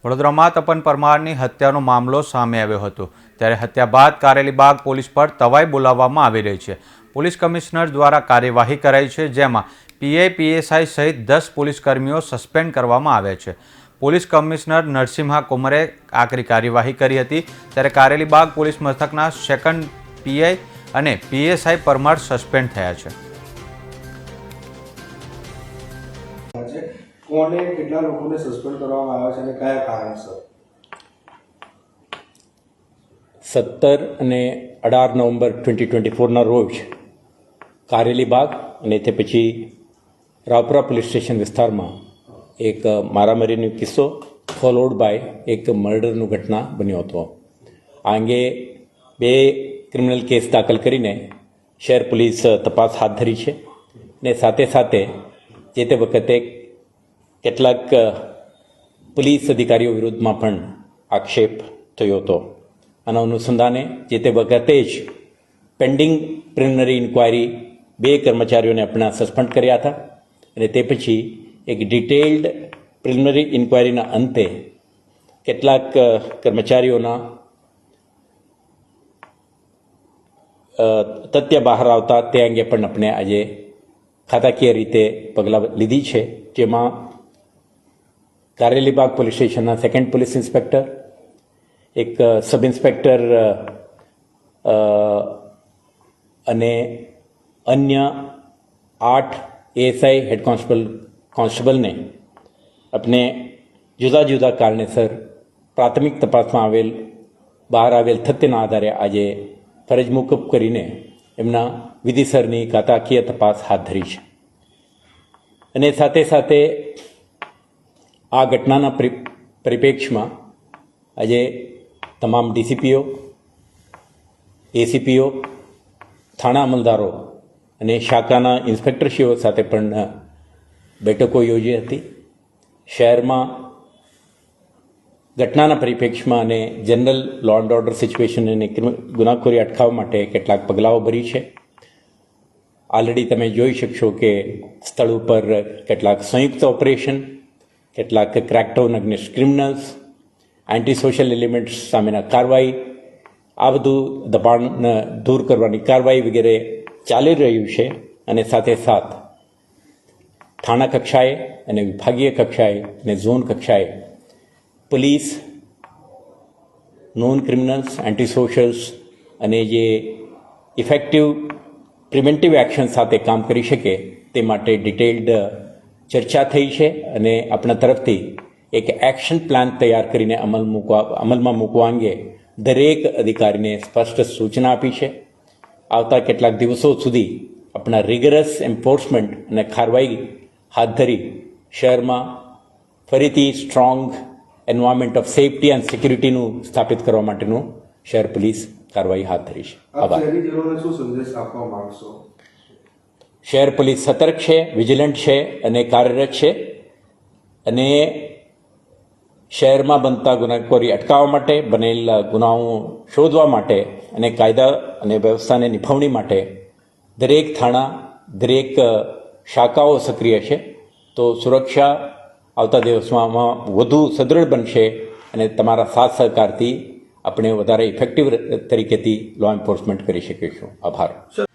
વડોદરામાં તપન પરમારની હત્યાનો મામલો સામે આવ્યો હતો ત્યારે હત્યા બાદ કારેલીબાગ પોલીસ પર તવાઈ બોલાવવામાં આવી રહી છે। પોલીસ કમિશનર દ્વારા કાર્યવાહી કરાઈ છે, જેમાં પીઆઈ પીએસઆઈ સહિત 10 પોલીસ કર્મીઓ સસ્પેન્ડ કરવામાં આવ્યા છે। પોલીસ કમિશનર નરસિંહા કુમારે આકરી કાર્યવાહી કરી હતી ત્યારે કારેલીબાગ પોલીસ મથકના સેકન્ડ પીઆઈ અને પીએસઆઈ પરમાર સસ્પેન્ડ થયા છે। કોને કેટલા લોકોને સસ્પેન્ડ કરવામાં આવ્યા છે અને કયા કારણસર? 17 અને 18 નવેમ્બર 2024ના રોજ કારેલીબાગ અને તે પછી રાવપુરા પોલીસ સ્ટેશન વિસ્તારમાં એક મારામારીનો કિસ્સો ફોલોડ બાય એક મર્ડરનું ઘટના બન્યો હતો। આ અંગે 2 ક્રિમિનલ કેસ દાખલ કરીને શહેર પોલીસ તપાસ હાથ ધરી છે ને સાથે સાથે જે તે વખતે કેટલાક પોલીસ અધિકારીઓ વિરુદ્ધમાં પણ આક્ષેપ થયો હતો। આના અનુસંધાને જે તે વખતે જ પેન્ડિંગ પ્રિલિમિનરી ઇન્ક્વાયરી 2 કર્મચારીઓને આપણા સસ્પેન્ડ કર્યા હતા અને તે પછી એક ડિટેલ્ડ પ્રિલિમિનરી ઇન્ક્વાયરીના અંતે કેટલાક કર્મચારીઓના તથ્ય બહાર આવતા તે અંગે પણ આપણે આજે ખાતાકીય રીતે પગલાં લીધી છે, જેમાં કારેલીબાગ પોલીસ સ્ટેશનના સેકન્ડ પોલીસ ઇન્સ્પેક્ટર, એક સબ ઇન્સ્પેક્ટર અને અન્ય 8 એએસઆઈ હેડ કોન્સ્ટેબલને આપણે જુદા જુદા કારણેસર પ્રાથમિક તપાસમાં બહાર આવેલ તથ્યના આધારે આજે ફરજ મોકૂફ કરીને એમના વિધિસરની ખાતાકીય તપાસ હાથ ધરી છે। અને સાથે સાથે આ ઘટનાના પરિપ્રેક્ષમાં આજે તમામ ડીસીપીઓ, એસીપીઓ, થાણા અમલદારો અને શાખાના ઇન્સ્પેક્ટરશ્રીઓ સાથે પણ બેઠકો યોજી હતી। શહેરમાં ઘટનાના પરિપ્રેક્ષમાં અને general law and order situation અને ગુનાખોરી અટકાવવા માટે કેટલાક પગલાઓ ભરી છે। ઓલરેડી તમે જોઈ શકશો કે સ્થળ ઉપર કેટલાક સંયુક્ત ઓપરેશન, કેટલાક crackdown against criminals, anti social elements સામેના કાર્યવાહી, આ બધું દબાણ દૂર કરવાની કાર્યવાહી વગેરે ચાલી રહ્યું છે। અને સાથે સાથ થાણા કક્ષાએ અને વિભાગીય કક્ષાએ અને ઝોન કક્ષાએ પોલીસ નોન ક્રિમિનલ્સ, એન્ટી સોશિયલ્સ અને જે ઇફેક્ટિવ પ્રિવેન્ટિવ એક્શન સાથે કામ કરી શકે તે માટે ડિટેલ્ડ ચર્ચા થઈ છે અને આપણા તરફથી એક એક્શન પ્લાન તૈયાર કરીને અમલમાં મૂકવા અંગે દરેક અધિકારીને સ્પષ્ટ સૂચના આપી છે। આવતા કેટલાક દિવસો સુધી આપણા રિગરસ એન્ફોર્સમેન્ટ અને કાર્યવાહી હાથ ધરી શહેરમાં ફરીથી strong environment of safety and સિક્યુરિટીનું સ્થાપિત કરવા માટેનું શહેર પોલીસ કાર્યવાહી હાથ ધરી છે। આભાર। શું સંદેશ આપવા માંગશો? શહેર પોલીસ સતર્ક છે, વિજિલન્ટ છે અને કાર્યરત છે અને શહેરમાં બનતા ગુનાખોરી અટકાવવા માટે, બનેલા ગુનાઓ શોધવા માટે અને કાયદા અને વ્યવસ્થાને નિભાવણી માટે દરેક થાણા, દરેક શાખાઓ સક્રિય છે। તો સુરક્ષા આવતા દિવસમાં વધુ સદૃઢ બનશે અને તમારા સાથ સહકારથી આપણે વધારે ઇફેક્ટિવ તરીકેથી લો એન્ફોર્સમેન્ટ કરી શકીશું। આભાર।